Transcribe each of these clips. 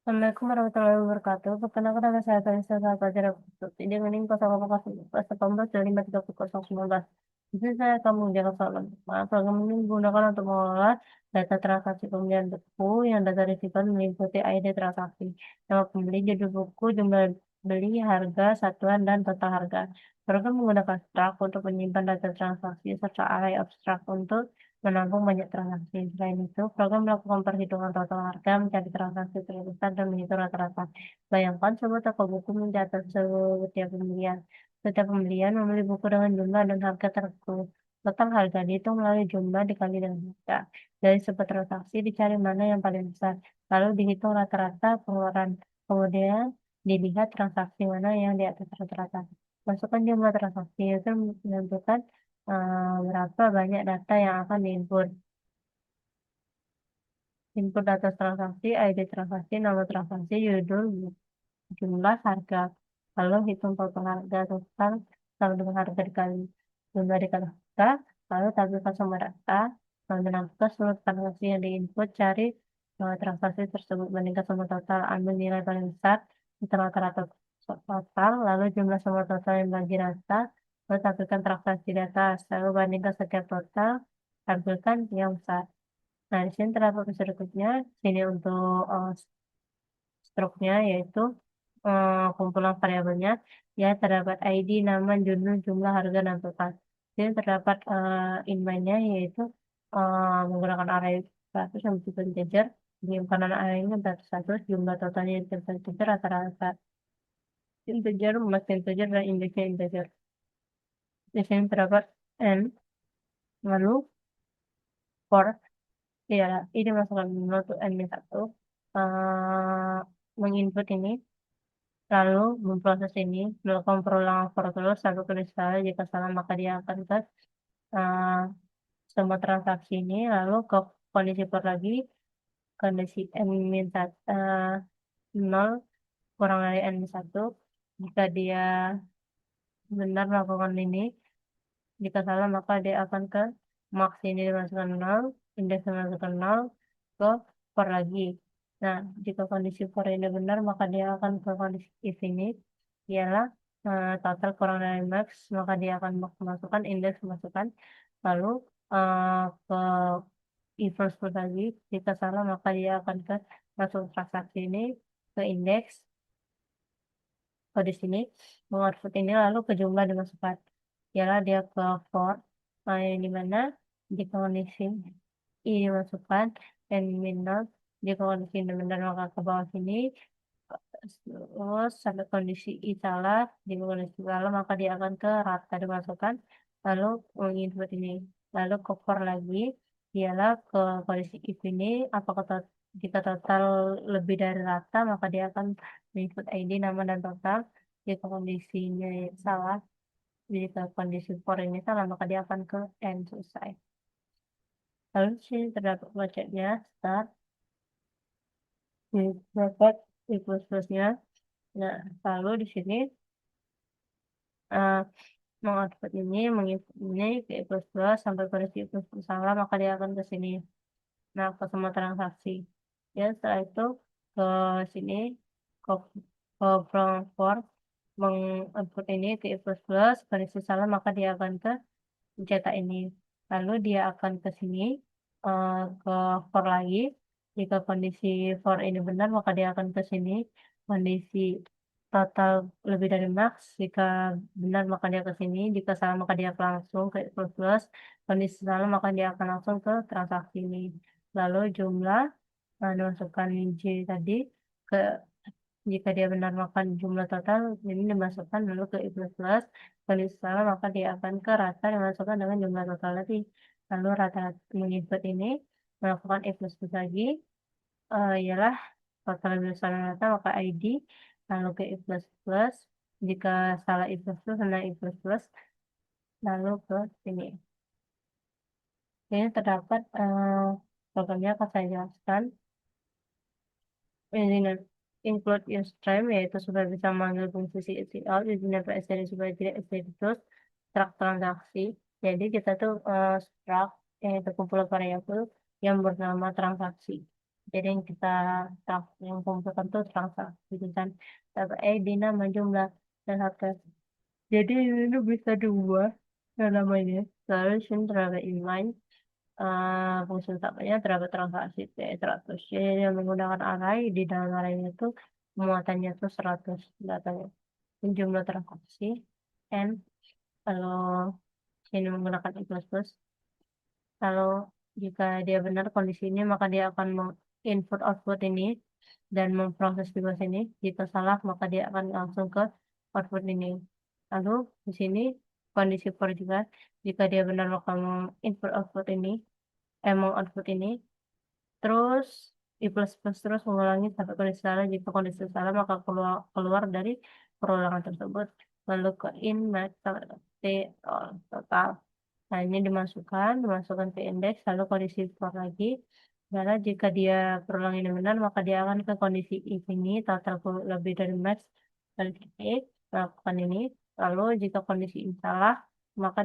Assalamualaikum warahmatullahi wabarakatuh. Perkenalkan nama saya Vanessa Pelajar Putri dengan NIM 0,018 Di sini saya akan mengerjakan soal pertama. Program ini digunakan untuk mengelola data transaksi pembelian buku yang data receiver meliputi ID transaksi, nama pembeli, judul buku, jumlah beli, harga, satuan, dan total harga. Program menggunakan struct untuk menyimpan data transaksi serta array abstrak untuk menampung banyak transaksi. Selain itu, program melakukan perhitungan total harga, mencari transaksi terbesar, dan menghitung rata-rata. Bayangkan sebuah toko buku mencatat setiap pembelian. Setiap pembelian membeli buku dengan jumlah dan harga tertentu. Total harga dihitung melalui jumlah dikali dengan harga. Dari sebuah transaksi dicari mana yang paling besar. Lalu dihitung rata-rata pengeluaran. Kemudian dilihat transaksi mana yang di atas rata-rata. Masukkan jumlah transaksi itu menentukan berapa banyak data yang akan diinput. Input data transaksi, ID transaksi, nama transaksi, judul, jumlah, harga. Lalu hitung total harga total sama dengan harga dikali jumlah dikali harga. Lalu tampilkan semua data. Lalu menambahkan seluruh transaksi yang diinput, cari transaksi tersebut bandingkan semua total, ambil nilai paling besar, hitung rata-rata total, lalu jumlah semua total yang bagi rata, lalu tampilkan transaksi di atas, lalu bandingkan setiap total, tampilkan yang besar. Nah, di sini terdapat unsur berikutnya. Sini untuk struknya yaitu kumpulan variabelnya. Ya, terdapat ID, nama, judul, jumlah, harga, dan total. Di sini terdapat inline-nya yaitu menggunakan array 100 yang bersifat integer. Di kanan array-nya 100, jumlah totalnya integer, rata-rata integer, plus integer, dan indeksnya integer. Di sini terdapat n, lalu for. Ya, ini masukkan untuk n-1. Menginput ini, lalu memproses ini, melakukan perulangan for terus, sampai tulis salah. Jika salah, maka dia akan ke uh, semua transaksi ini, lalu ke kondisi for lagi, kondisi n-1, 0 kurang dari n-1. Jika dia benar melakukan ini, jika salah, maka dia akan ke max ini dimasukkan 0, indeks dimasukkan 0, ke for lagi. Nah, jika kondisi for ini benar, maka dia akan ke kondisi if ini, ialah total kurang dari max, maka dia akan masukkan indeks masukkan, lalu ke if for lagi. Jika salah, maka dia akan ke masuk transaksi ini, ke indeks, di sini mengoutput ini lalu ke jumlah dimasukkan, ialah dia ke for yang dimana di kondisi i dimasukkan dan minus di kondisi ini benar maka ke bawah sini, terus sampai kondisi i salah, di kondisi salah maka dia akan ke rata dimasukkan, lalu menginput ini, lalu ke for lagi, ialah ke kondisi if ini apakah jika total lebih dari rata maka dia akan menginput ID, nama, dan total. Jika kondisinya salah, jika kondisi for ini salah maka dia akan ke end, selesai. Lalu di sini terdapat projectnya start, dapat plus-plusnya. Nah, lalu di sini uh, mengoutput ini, menginput ini ke plus sampai kondisi plus salah maka dia akan ke sini. Nah, ke semua transaksi. Ya, setelah itu ke sini, ke, ke from for menginput ini ke plus, kondisi salah maka dia akan ke cetak ini. Lalu dia akan ke sini, ke for lagi. Jika kondisi for ini benar, maka dia akan ke sini. Kondisi total lebih dari max. Jika benar, maka dia ke sini. Jika salah, maka dia langsung ke plus. Kondisi salah, maka dia akan langsung ke transaksi ini. Lalu jumlah, dimasukkan J tadi. Ke Jika dia benar maka jumlah total ini dimasukkan lalu ke I plus. Kalau salah maka dia akan ke rata dimasukkan dengan jumlah total tadi. Lalu rata-rata menginput ini melakukan I plus lagi, ialah total lebih besar dari rata maka ID, lalu ke I plus. Jika salah I plus, nah I plus, lalu ke sini. Ini terdapat programnya akan saya jelaskan. Dengan include in stream yaitu supaya bisa memanggil fungsi CTL, izinnya PSDD supaya tidak STD terus, struct transaksi. Jadi kita tuh struct yaitu kumpulan variabel yang bernama transaksi. Jadi yang kumpulkan tuh transaksi gitu kan. Dina jumlah dan harga. Jadi ini bisa diubah yang namanya solution terhadap inline fungsi utamanya terhadap transaksi T100. Jadi yang menggunakan array di dalam array itu muatannya tuh 100 datanya. Jumlah transaksi n kalau sini menggunakan i plus plus. Kalau jika dia benar kondisi ini, maka dia akan input output ini dan memproses di bawah sini. Jika salah, maka dia akan langsung ke output ini. Lalu di sini kondisi for juga, jika dia benar maka input output ini, mau output ini, terus i plus plus terus mengulangi sampai kondisi salah. Jika kondisi salah, maka keluar dari perulangan tersebut. Lalu ke in max t total. Nah, ini dimasukkan ke indeks, lalu kondisi for lagi. Karena jika dia berulang ini benar, maka dia akan ke kondisi if ini, total lebih dari max, balik titik, lakukan ini. Lalu jika kondisi ini salah, maka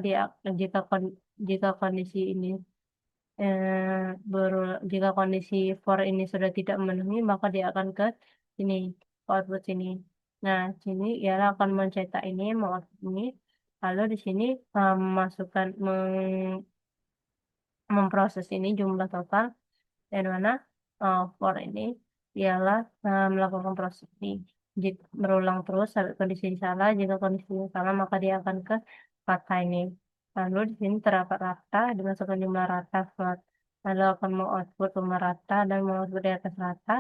jika kondisi ini jika kondisi for ini sudah tidak memenuhi, maka dia akan ke sini, ke output sini. Nah, sini ialah akan mencetak ini, mau output ini. Lalu di sini masukkan memproses ini jumlah total dan mana for ini ialah melakukan proses ini. Jika berulang terus sampai kondisi salah, jika kondisinya salah maka dia akan ke rata ini. Lalu di sini terdapat rata, dimasukkan jumlah rata float. Lalu akan mau output jumlah rata dan mau output di atas rata,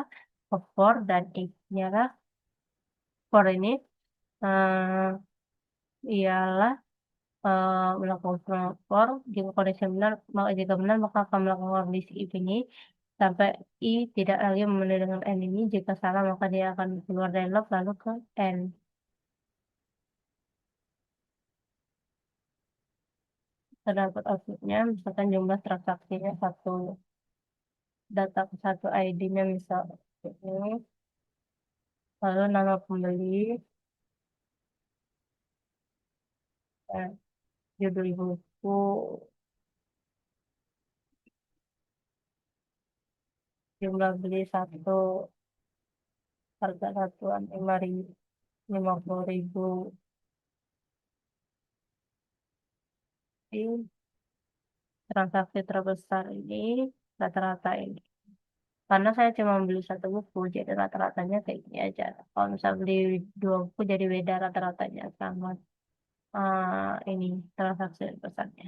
for dan if. Ialah for ini eh, ialah melakukan for jika kondisi benar jika benar maka akan melakukan kondisi if ini sampai i tidak lagi memenuhi dengan n ini. Jika salah maka dia akan keluar dari log lalu ke n. Terdapat outputnya misalkan jumlah transaksinya satu, data satu ID-nya misal ini, lalu nama pembeli, eh, judul buku, jumlah beli satu, harga satuan 50.000. Ini transaksi terbesar ini rata-rata ini. Karena saya cuma beli satu buku, jadi rata-ratanya kayak gini aja. Kalau misal beli dua buku, jadi beda rata-ratanya sama ini transaksi besarnya.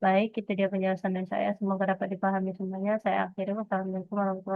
Baik, itu dia penjelasan dari saya. Semoga dapat dipahami semuanya. Saya akhiri. Wassalamualaikum warahmatullahi wabarakatuh.